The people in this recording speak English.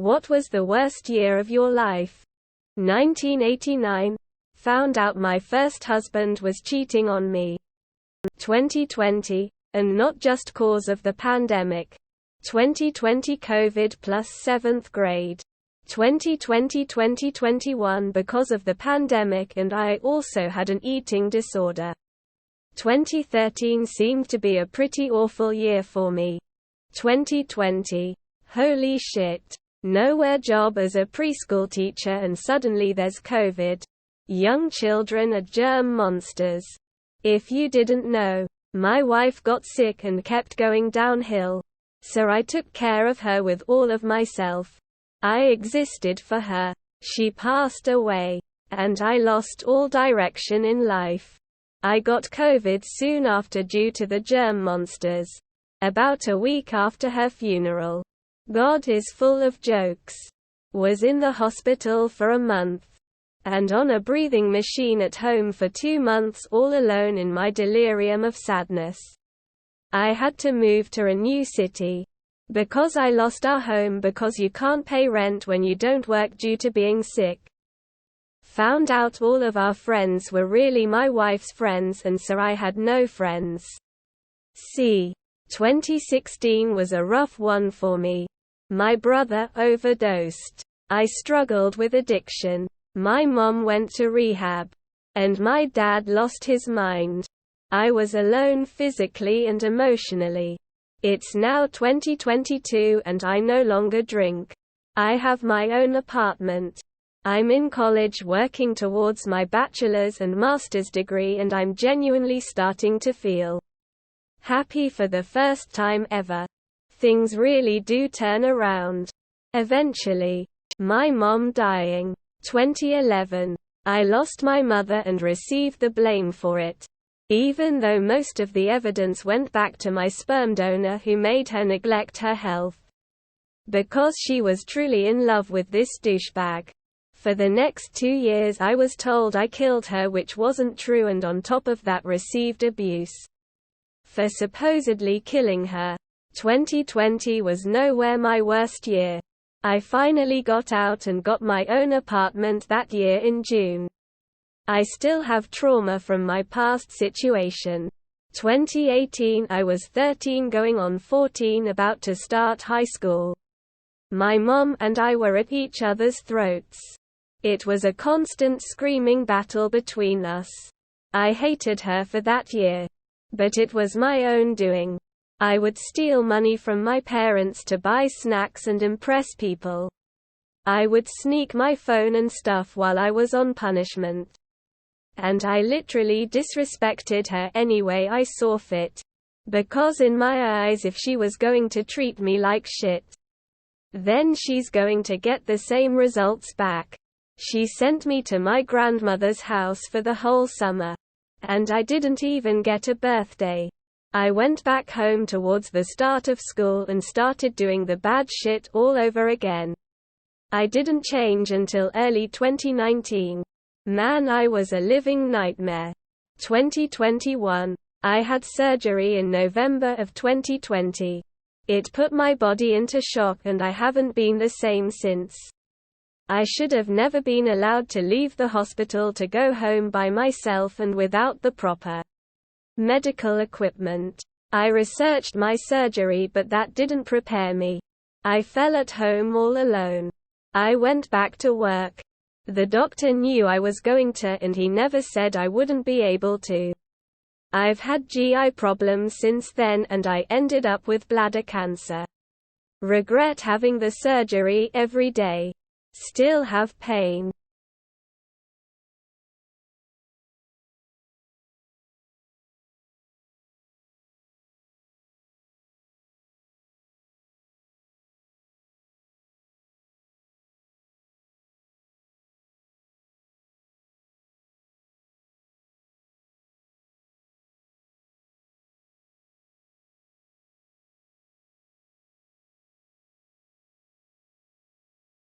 What was the worst year of your life? 1989. Found out my first husband was cheating on me. 2020, and not just cause of the pandemic. 2020 COVID plus 7th grade. 2020-2021 because of the pandemic and I also had an eating disorder. 2013 seemed to be a pretty awful year for me. 2020. Holy shit. Nowhere job as a preschool teacher and suddenly there's COVID. Young children are germ monsters. If you didn't know, my wife got sick and kept going downhill. So I took care of her with all of myself. I existed for her. She passed away. And I lost all direction in life. I got COVID soon after due to the germ monsters. About a week after her funeral. God is full of jokes. Was in the hospital for a month. And on a breathing machine at home for 2 months all alone in my delirium of sadness. I had to move to a new city. Because I lost our home because you can't pay rent when you don't work due to being sick. Found out all of our friends were really my wife's friends and so I had no friends. 2016 was a rough one for me. My brother overdosed. I struggled with addiction. My mom went to rehab. And my dad lost his mind. I was alone physically and emotionally. It's now 2022 and I no longer drink. I have my own apartment. I'm in college working towards my bachelor's and master's degree and I'm genuinely starting to feel happy for the first time ever. Things really do turn around. Eventually. My mom dying. 2011. I lost my mother and received the blame for it. Even though most of the evidence went back to my sperm donor who made her neglect her health. Because she was truly in love with this douchebag. For the next 2 years I was told I killed her, which wasn't true, and on top of that received abuse for supposedly killing her. 2020 was nowhere my worst year. I finally got out and got my own apartment that year in June. I still have trauma from my past situation. 2018 I was 13 going on 14, about to start high school. My mom and I were at each other's throats. It was a constant screaming battle between us. I hated her for that year. But it was my own doing. I would steal money from my parents to buy snacks and impress people. I would sneak my phone and stuff while I was on punishment. And I literally disrespected her any way I saw fit. Because in my eyes, if she was going to treat me like shit, then she's going to get the same results back. She sent me to my grandmother's house for the whole summer. And I didn't even get a birthday. I went back home towards the start of school and started doing the bad shit all over again. I didn't change until early 2019. Man, I was a living nightmare. 2021. I had surgery in November of 2020. It put my body into shock and I haven't been the same since. I should have never been allowed to leave the hospital to go home by myself and without the proper medical equipment. I researched my surgery, but that didn't prepare me. I fell at home all alone. I went back to work. The doctor knew I was going to, and he never said I wouldn't be able to. I've had GI problems since then and I ended up with bladder cancer. Regret having the surgery every day. Still have pain.